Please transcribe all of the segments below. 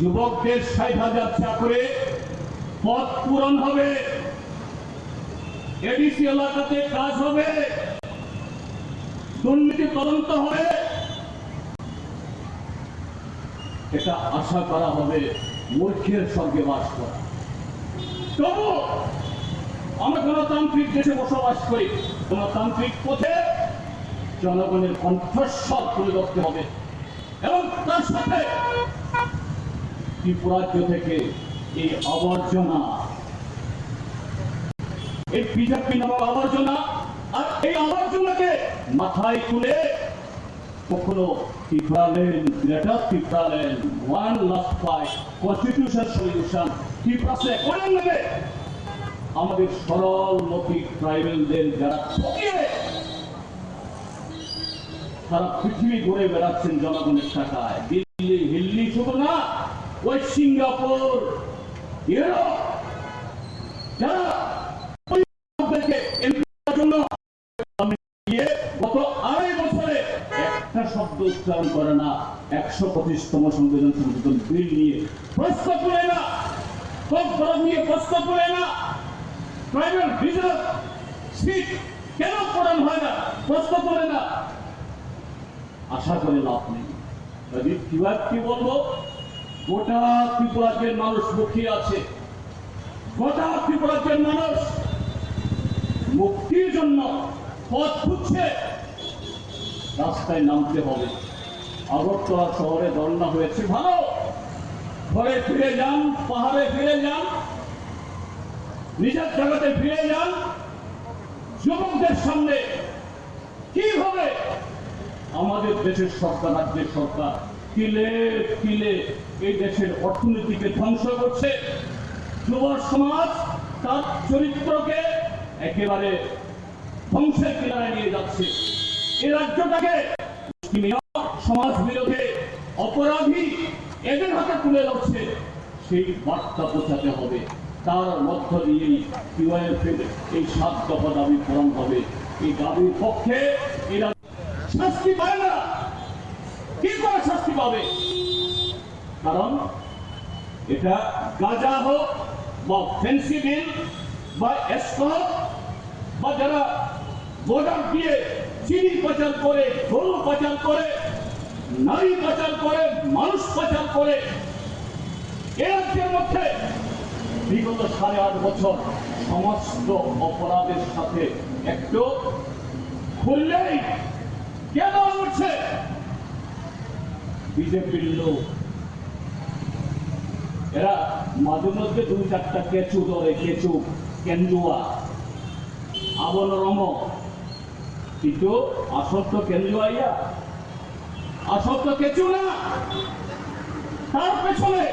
যুবকদের 60,000 চাকরি পদ পূরণ হবে, এডিসি এলাকাতে কাজ হবে, দুর্নীতি তদন্ত হবে, এটা আশা করা হবে মূর্খের সঙ্গে বাস করা। তবু আমরা গণতান্ত্রিক দেশে বসবাস করি, গণতান্ত্রিক পথে জনগণের কণ্ঠস্বর তুলে ধরতে হবে এবং তার সাথে ত্রিপুরাজ্য থেকে এই আবর্জনা, এই বিজেপি নামক আবর্জনা, আর এই আবর্জনাকে মাথায় তুলে কখনো Tripuraland, greater Tripuraland, one last fight, constitution solution, ত্রিপুরাতে করে নেবে আমাদের সরল মতি ট্রাইবেলদের যারা ঠকিয়ে সারা পৃথিবী ঘুরে বেড়াচ্ছেন জনগণের টাকায়। দিল্লি হিল্লি শুধু না, ওই সিঙ্গাপুর, ইউরোপ, যারা জন্য গত 2.5 বছরে একটা শব্দ উচ্চারণ করে না, 125তম সংবিধান সংশোধন বিল নিয়ে প্রস্তাব করে না, নিয়ে প্রস্তাব করে না, ট্রাইবাল রিজার্ভ সিট কেন পূরণ হয় না, প্রস্তাব করে না। আশা করে লাভ নেই। কি বলবো, গোটা ত্রিপুরাজ্যের মানুষ মুখিয়ে আছে, গোটা ত্রিপুরাজ্যের মানুষ মুক্তির জন্য পথ খুঁজছে। রাস্তায় নামতে হবে। আগরতলা শহরে ধর্ণা হয়েছে, ভালো, ঘরে ফিরে যান, পাহাড়ে ফিরে যান, নিজের জায়গাতে ফিরে যান। যুবকদের সামনে কিভাবে আমাদের দেশের সরকার, রাজ্যের সরকার তিলে তিলে এই দেশের অর্থনীতিকে ধ্বংস করছে, যুব সমাজ তার চরিত্রকে একেবারে ধ্বংসের কিনারায় নিয়ে যাচ্ছে, এই রাজ্যটাকে সমাজ বিরোধী অপরাধী এদের হাতে তুলে যাচ্ছে। সেই বার্তা পৌঁছাতে হবে, তার মধ্য দিয়েই এই 7 দফা দাবি পূরণ হবে। এই দাবির পক্ষে এরা শাস্তি পায় না। কি করে শাস্তি পাবে? কারণ এটা গাঁজা হোক বা ফেন্সিডিল বা এসকট বা যারা বর্ডার দিয়ে চিনি পাচার করে, গরু পাচার করে, নারী পাচার করে, মানুষ পাচার করে, এ রাজ্যের মধ্যে বিগত 8.5 বছর সমস্ত অপরাধের সাথে একটু খুললেই কেন উঠছে বিজেপির লোক। এরা মাঝে মধ্যে 2-4টা কেঁচু ধরে, কেঁচু, কেন্দুয়া, আবনরম, কিন্তু আসল তো কেন্দুয়াইয়া, আসল তো কেঁচু না। তার পেছনে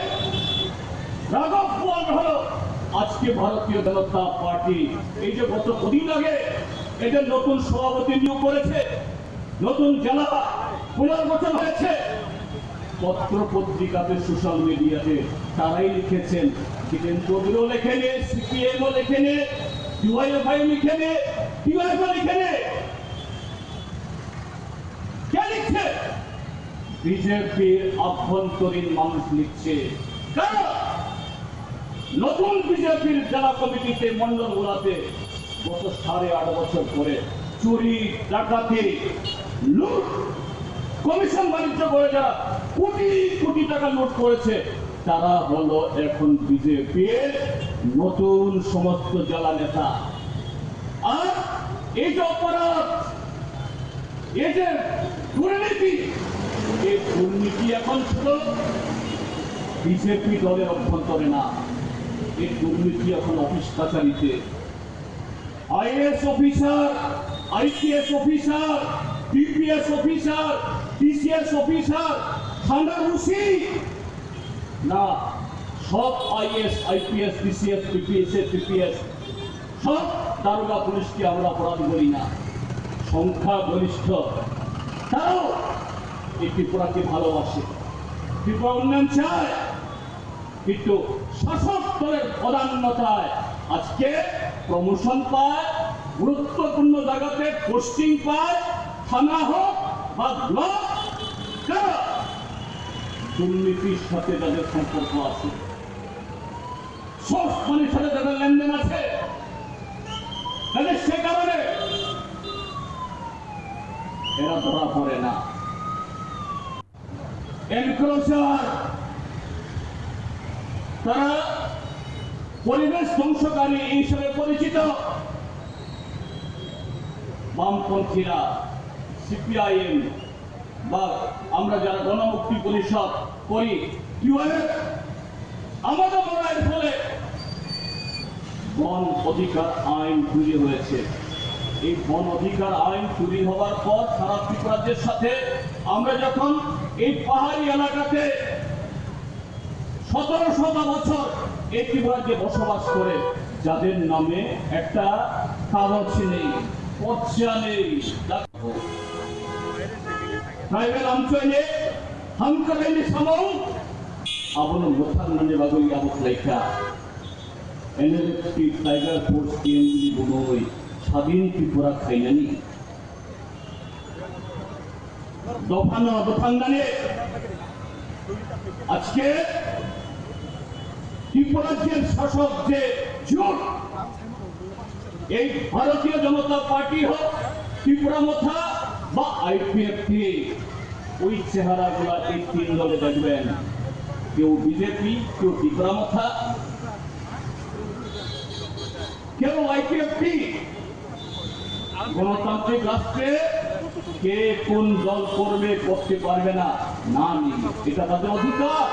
রাঘব বোয়াল হলো আজকে ভারতীয় জনতা পার্টি। এই যে গত কদিন আগে এদের নতুন সভাপতি নিয়োগ করেছে, নতুন জেলা পুনর্গঠন হয়েছে, পত্র পত্রিকাতে, সোশ্যাল মিডিয়াতে তারাই লিখেছেন, জিতেন চৌধুরীও লেখেনে, সিপিএমও লেখেনে, ডিওয়াইএফআই লিখেনে, ডিওয়াইএফআই লিখেনে। কে লিখছে? বিজেপির আভ্যন্তরীণ মানুষ লিখছে। নতুন বিজেপির জেলা কমিটিতে, মন্ডলগুলাতে গত 8.5 বছর পরে চুরি, ডাকাতি, লুট, কমিশন বাণিজ্য করে যারা কোটি কোটি টাকা লুট করেছে, তারা হলো এখন বিজেপির নতুন সমস্ত জেলা নেতা। আর এই যে অপরাধ, এই যে দুর্নীতি, এই দুর্নীতি এখন ছিল বিজেপি দলের অভ্যন্তরে না, এই দুর্নীতি এখন অফিস কাছারিতে। IAS officer, IPS officer, DPS officer, TCS officer, থানার ওসি না, সব আইএস, আইপিএস, টিসিএস, টিপিএস সব দারোগা পুলিশকে আমরা অপরাধ করি না, সংখ্যা গরিষ্ঠ। তারাও এই ত্রিপুরাকে ভালোবাসে, ত্রিপুরা উন্নয়ন চায়, কিন্তু শাসক দলের প্রাধান্যতায় আজকে প্রমোশন পায়, গুরুত্বপূর্ণ জায়গাতে পোস্টিং পায়, থানা হোক বা ব্লক, দুর্নীতির সাথে যাদের সম্পর্ক আছে, সব মানুষের সাথে যাদের লেনদেন আছে, তাদের সে কারণে এরা ধরা পড়ে না। এনক্রোচার, তারা পরিবেশ ধ্বংসকারী হিসেবে পরিচিত। বামপন্থীরা, সিপিআইএম বা আমরা যারা গণমুক্তি পরিষদ করি, আমাদের লড়াইয়ের ফলে বন অধিকার আইন তৈরি হয়েছে। এই বন অধিকার আইন তৈরি হওয়ার পর সারা ত্রিপুরাজ্যের সাথে আমরা যখন এই পাহাড়ি এলাকাতে 1700 বছর এই ত্রিপুরাজ্যে বসবাস করে, যাদের নামে একটা কাগজ নেই, পর্চা নেই, ট্রাইবেল অঞ্চলে হামকালেনি সামাও আবনো মোথাননে Bagri আবক Laika NLFT tiger force KMD বনই স্বাধীন ত্রিপুরা খাইনানি দফানো দফাঙ্গানে আজকে ত্রিপুরাজ্যের শাসক যে জোট, এই ভারতীয় জনতা পার্টি হোক, ত্রিপুরা মোথা বা আইপিএফটি, ওই চেহারাগুলা এই তিন দলে দেখবেন। কেউ বিজেপি, কেউ ত্রিপুরা মোথা, কেউ আইপিএফটি। গণতান্ত্রিক রাষ্ট্রে কে কোন দল করবে করতে পারবে না, না নেই, এটা তাদের অধিকার।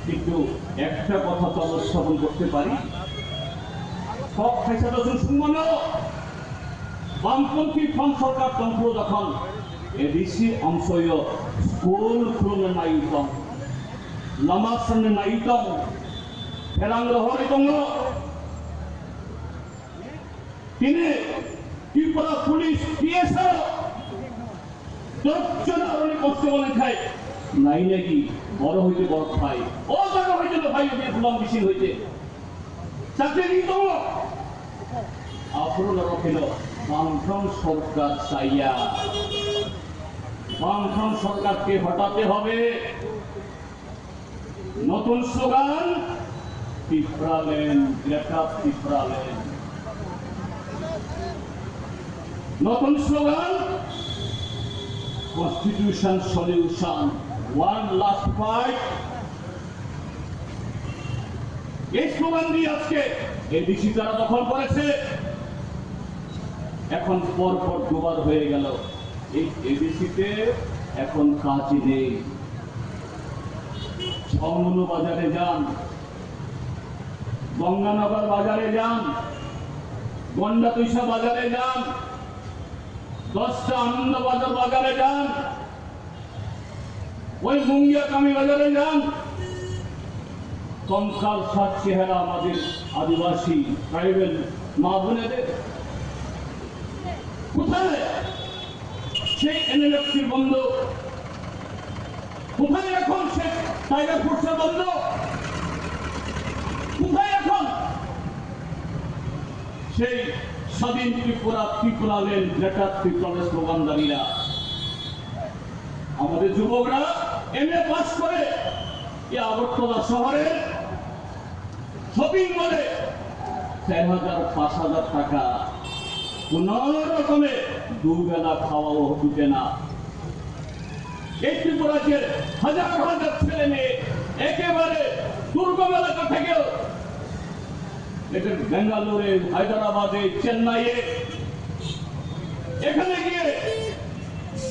কিন্তু একটা কথা তো উপস্থাপন করতে পারি, সব খাইসা দর্শন শুনবো। বামপন্থী ফ্রম সরকার তন্ত্র যখন এডিসি অংশয় স্কুল খুলনে নাইতম, লামাসনে নাইতম, ফেরাং রহরে দङ। তিনি ত্রিপুরা পুলিশ পিএসও 10 জন আরনি কষ্ট বলে খায় নাই নাকি বড় হইতে বড় ভাই, ও বড় হইতে ভাই দিয়ে গুলাম মিছিল হইতে চাকরি দিত। আপনার রকেল বামফ্রন্ট সরকার চাইয়া, বামফ্রন্ট সরকারকে হটাতে হবে। নতুন স্লোগান ত্রিপুরালেন, গ্রেটার ত্রিপুরালেন। নতুন slogan constitution solution, one last fight. এই স্লোগান দিয়ে আজকে এডিসি তারা দখল করেছে। এখন পর পর দুবার হয়ে গেল। এই এডিসিতে এখন কাজ নেই। ছমনু বাজারে যান, গঙ্গানগর বাজারে যান, গন্ডাতুইশা বাজারে যান, 10টা আনন্দ বাজারে যান, ওই মুঙ্গিয়া কামি বাজারে যান। কঙ্কাল সাত চেহারা আমাদের আদিবাসী ট্রাইবেল মা বোনেদের। কোথায় সেই এনএলএফটির বন্ধ? কোথায় এখন সে টাইগার ফোর্সের বন্ধ? কোথায় এখন সেই স্বাধীন ত্রিপুরা, ত্রিপুরালেন, গ্রেটার ত্রিপুরালের স্লোগানদারীরা? আমাদের যুবকরা এমএ পাস করে এই আগরতলা শহরে শপিং মলে 4,000-5,000 টাকা কোন রকমে দুবেলা খাওয়াও জুটে না। এই ত্রিপুরাজ্যের হাজার হাজার ছেলে মেয়ে একেবারে দুর্গম এলাকা থেকেও বেঙ্গালুরে, হায়দ্রাবাদে, চেন্নাইয়ে এখানে গিয়ে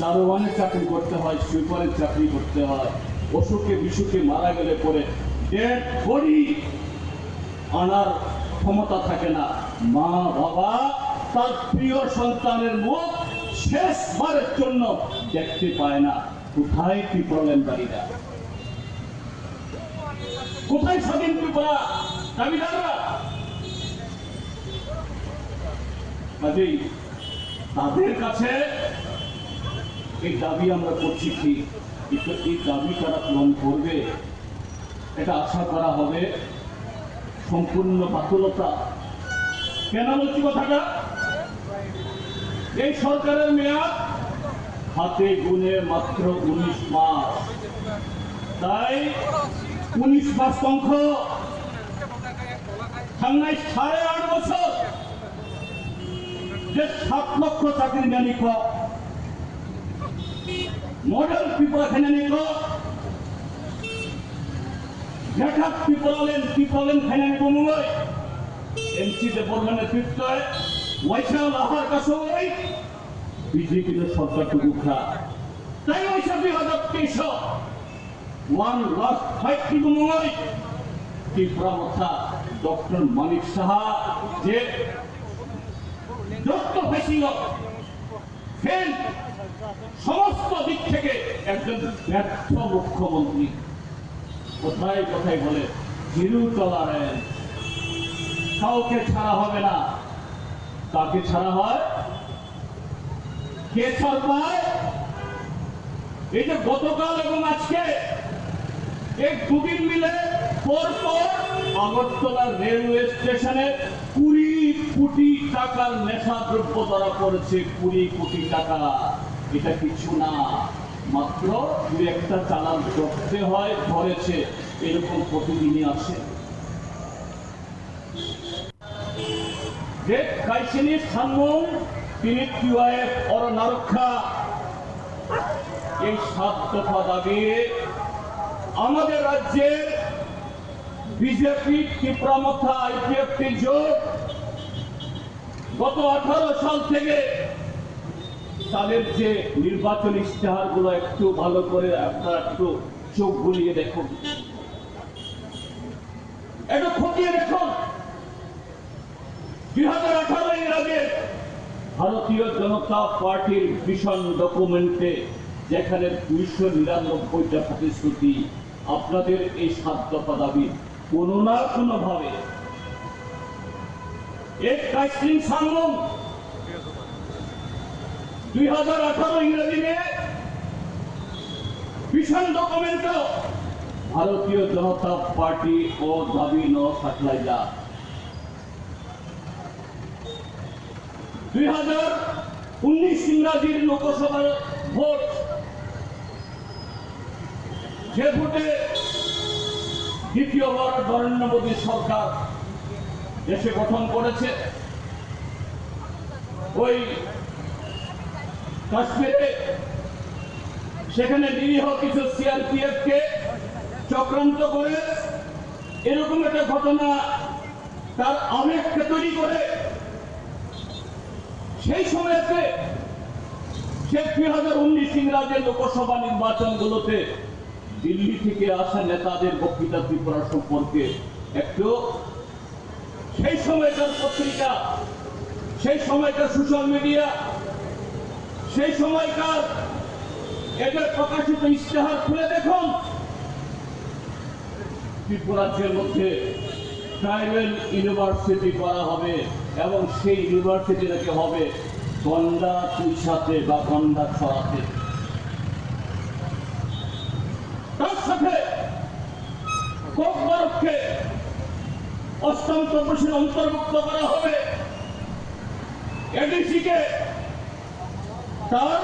দারোয়ানের চাকরি করতে হয়, সুইপারের চাকরি করতে হয়। অসুখে বিসুখে মারা গেলে পরে ডেড বডি আনার ক্ষমতা থাকে না। মা বাবা তার প্রিয় সন্তানের মুখ শেষবারের জন্য দেখতে পায় না। কোথায় ত্রিপুরালেনকারীরা? কোথায় স্বাধীন ত্রিপুরা দাবিদাররা? কাজেই তাদের কাছে এই দাবি আমরা করছি কি, এই দাবি তারা পূরণ করবে এটা আশা করা হবে সম্পূর্ণ বাতুলতা। কেন বলছি কথাটা? এই সরকারের মেয়াদ হাতে গুনে মাত্র 19 মাস। তাই 19 মাস অঙ্ক সামনে 8.5 বছর যে 7 লক্ষ চাকরি জানি মডেল পিপল এখানে নিক লেখক পিপলেন খাইনা নিব মুই এমসি দেববর্মা নেতৃত্বে ওয়াইসা লাহার কাছে ওই বিজেপি সরকারকে দুঃখা তাই ওইসব 2023 1 লাখ 5 দিব মুই ত্রিপুরা মথা ডক্টর মানিক সাহা যে যত ফেসিল ফেল সমস্ত দিক থেকে একজন ব্যর্থ মুখ্যমন্ত্রী কোথায় কোথায় বলে জিরো টলারেন্স কাউকে ছাড়া হবে না কাকে ছাড়া হয় কে ছাড় পায় এই যে গতকাল এবং আজকে এক দুদিন মিলে পরপর আগরতলা রেলওয়ে স্টেশনে 20 কোটি টাকার নেশা দ্রব্য ধরা পড়েছে 20 কোটি টাকা এটা কিছু না মাত্র দুই একটা চালান করতে হয় ধরেছে এরকম প্রতিদিনই আসে যে কাইসিনি সানমুন তিনি কিউআইএফ অর নারক্ষা এই 7 দফা দাবি আমাদের রাজ্যের বিজেপি ত্রিপুরা মথা আইপিএফটি জোট গত 18 সাল থেকে তাদের যে নির্বাচন ইশতেহার গুলো একটু ভালো করে আপনারা একটু চোখ বুলিয়ে দেখুন একটু খতিয়ে দেখুন 2018 এর আগে ভারতীয় জনতা পার্টির ভিশন ডকুমেন্টে যেখানে 299টা প্রতিশ্রুতি আপনাদের এই 7 দফা দাবি কোনো না কোনো ভাবে এক কাইসিং সাংগম 2018 ইংরেজি में ভিশন ডকুমেন্ট ভারতীয় জনতা পার্টি ও দাবি ন থাকলাই যা 2019 ইংরাজির লোকসভার ভোট যে ভোটে দ্বিতীয়বার নরেন্দ্র মোদী সরকার দেশে গঠন করেছে ওই কাশ্মীরে সেখানে নিরীহ কিছু সিআরপিএফ কে চক্রান্ত করে এরকম একটা ঘটনা তার আবেগকে তৈরি করে সেই সময়তে সে 2019 ইংরাজের লোকসভা নির্বাচনগুলোতে দিল্লি থেকে আসা নেতাদের বক্তৃতা ত্রিপুরা সম্পর্কে একটু সেই সময়কার পত্রিকা সেই সময়কার সোশ্যাল মিডিয়া সেই সময়কার এদের প্রকাশিত ইশতেহার খুলে দেখুন ত্রিপুরাজ্যের মধ্যে ট্রাইবাল ইউনিভার্সিটি করা হবে এবং সেই ইউনিভার্সিটি নাকি হবে গন্ডা তুইসাতে বা গন্ডা ছড়াতে তার সাথে কোকবরককে অষ্টম তপশিল অন্তর্ভুক্ত করা হবে এডিসিকে তার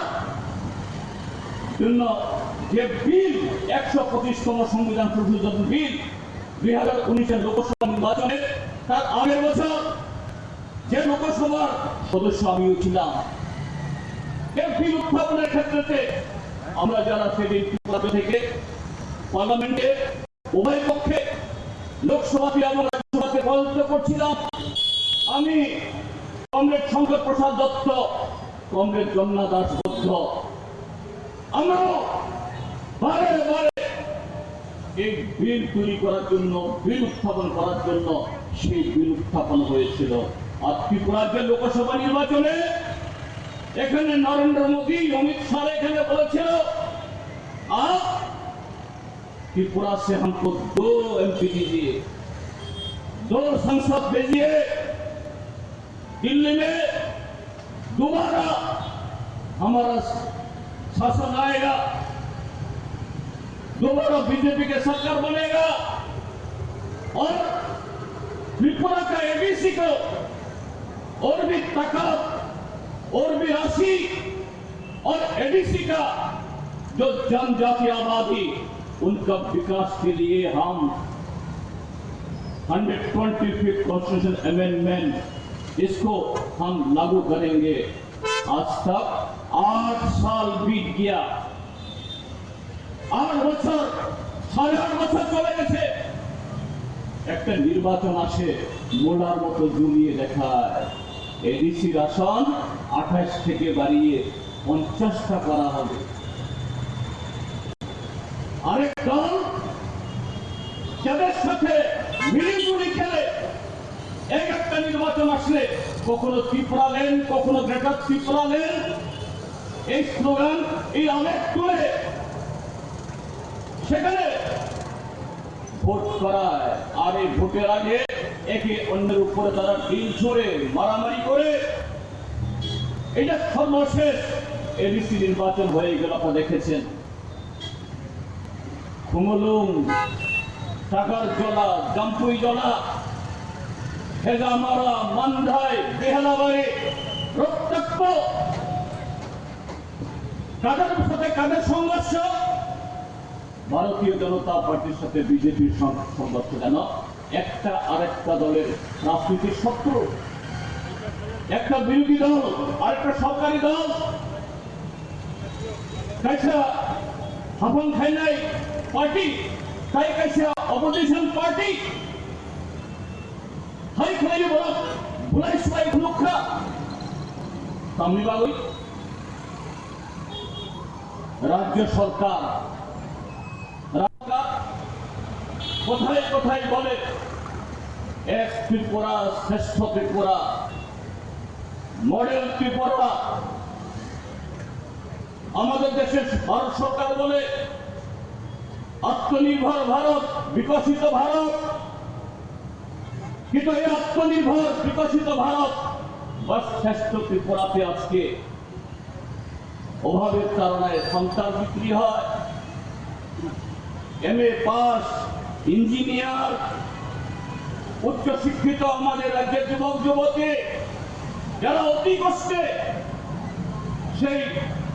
জন্য যে বিল 125তম সংবিধান সংশোধন বিল 2019 লোকসভা নির্বাচনে তার আগের বছর যে লোকসভার সদস্য আমিও ছিলাম এই বিল উত্থাপনের ক্ষেত্রে আমরা যারা সেদিন থেকে পার্লামেন্টে উভয় পক্ষে লোকসভাতে এবং রাজ্যসভাতে পরাজিত করছিলাম আমি কমরেড শঙ্কর প্রসাদ দত্ত কমরেড জন্না দাস বৌদ্ধ আমরা বারে বারে এই বিল তৈরি করার জন্য বিল উত্থাপন করার জন্য সেই বিল উত্থাপন হয়েছিল আর ত্রিপুরাজ্যের লোকসভা নির্বাচনে এখানে নরেন্দ্র মোদী অমিত শাহ এখানে বলেছিল আর त्रिपुरा से हमको 2 एमपी दीजिए 2 संसद भेजिए दिल्ली में दोबारा हमारा शासन आएगा दोबारा बीजेपी के सरकार बनेगा और त्रिपुरा का एबीसी को और भी ताकत और भी राशि और एडीसी का जो जनजातीय आबादी उनका विकास के लिए हम 125th कॉन्स्टिट्यूशन अमेंडमेंट इसको हम लागू करेंगे। आज तक 8 साल बीत गया, 8 বছর, 8.5 বছর চলে গেছে। একটা নির্বাচন আসে মোলার মতো ঝুলিয়ে দেখায় এডিসির আসন 28 থেকে বাড়িয়ে 50টা করা হবে। আরেক দল যাদের সাথে মিলিগুলি খেলে এক একটা নির্বাচন আসলে কখনো ত্রিপুরা লেন, কখনো গ্রেটার ত্রিপুরা লেন, এই স্লোগান, এই আবেগ তুলে সেখানে ভোট করায়। আর এই ভোটের আগে একে অন্যের উপরে তারা ঢিল ছড়ে মারামারি করে। এটা সর্বশেষ এডিসি নির্বাচন হয়ে গেল, আপনারা দেখেছেন। খুমলুং, টাকার জলা, জাম্পুই জলা, হেজামারা, মান্ধাই, বেহালাবাড়ি, রক্তাক্ত কাদের সাথে কাদের সংঘর্ষ? ভারতীয় জনতা পার্টির সাথে বিজেপির সংঘর্ষ। যেন একটা আরেকটা দলের রাজনীতির শত্রু, একটা বিরোধী দল আরেকটা সরকারি দল। কাইসা হাফন খাই নাই পার্টি, তাই কাইসা অপোজিশন পার্টি, হাই খাই বলা বুলাই সবাই মুখা তামনি বাবুই। রাজ্য সরকার কোথায় কোথায় বলে এক ত্রিপুরা শ্রেষ্ঠ ত্রিপুরা, মডেল ত্রিপুরা। আমাদের দেশের ভারত সরকার বলে আত্মনির্ভর ভারত, বিকশিত ভারত। কিন্তু এই আত্মনির্ভর বিকশিত ভারত বা শ্রেষ্ঠ ত্রিপুরাতে আজকে অভাবের কারণে সন্তান বিক্রি হয়। MA পাস, ইঞ্জিনিয়ার, উচ্চ শিক্ষিত আমাদের রাজ্যের যুবক যুবতী যারা অতি কষ্টে সেই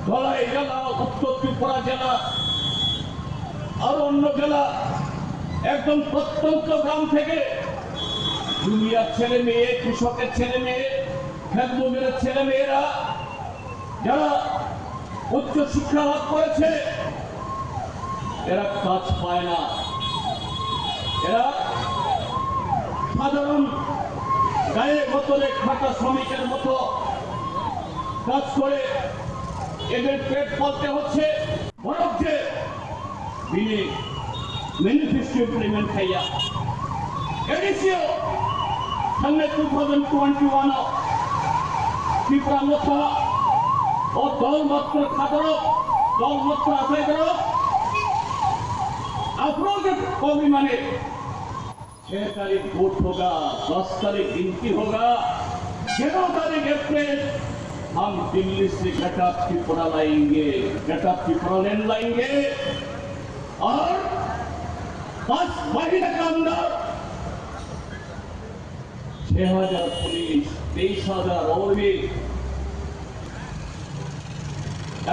ধলাই জেলা, উত্তর ত্রিপুরা জেলা আর অন্য জেলা, একদম প্রত্যন্ত গ্রাম থেকে জুনিয়র ছেলে মেয়ে, কৃষকের ছেলে মেয়ে, খেতমজুরের ছেলে মেয়েরা যারা উচ্চ শিক্ষা লাভ করেছে, এরা কাজ পায় না। এরা সাধারণ গায়ে বোতলে খাটা শ্রমিকের মতো কাজ করে এদের পেট পালতে হচ্ছে। বরং যে ম্যানিফেস্টো ইমপ্লিমেন্ট খাইয়া এডিসিও সামনে 2021 ত্রিপুরা মতো ও দল মাত্র খাদর, দল মাত্র আশায় করো अफरोज कौमी माने 6 तारीख वोट होगा, 10 तारीख गिनती होगा, 11 तारीख अप्रैल हम दिल्ली से गटा त्रिपुरा लाएंगे, गटा त्रिपुरा लेन लाएंगे और 10 महीने के अंदर 6000 पुलिस, 23,000 और भी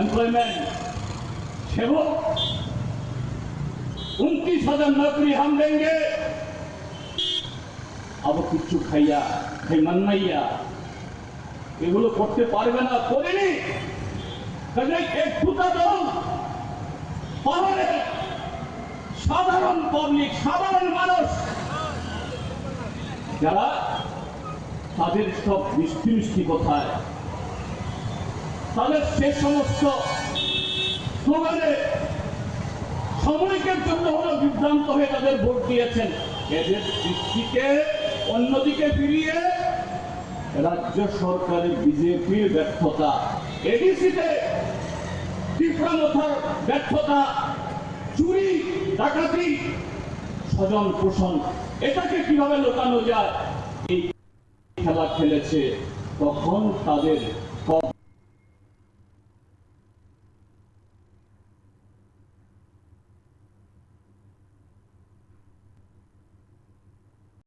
एम्प्लॉयमेंट, 29,000 नौकरी हम देंगे। अब किच्छु खाइया खाई मान्नाइया এগুলো করতে পারবে না, করেনি। কাজে এক দুটা দল পাহাড়ে সাধারণ পাবলিক, সাধারণ মানুষ যারা তাদের সব মিষ্টি মিষ্টি কথায় তাদের সে সমস্ত স্লোগানে সাময়িকের জন্য হলো বিভ্রান্ত হয়ে তাদের ভোট দিয়েছেন। এদের দৃষ্টিকে অন্যদিকে ফিরিয়ে রাজ্য সরকারের বিজেপির ব্যর্থতা, এডিসিতে ত্রিপুরা মথার ব্যর্থতা, চুরি ডাকাতি, স্বজন পোষণ, এটাকে কিভাবে লুকানো যায় এই খেলা খেলেছে। তখন তাদের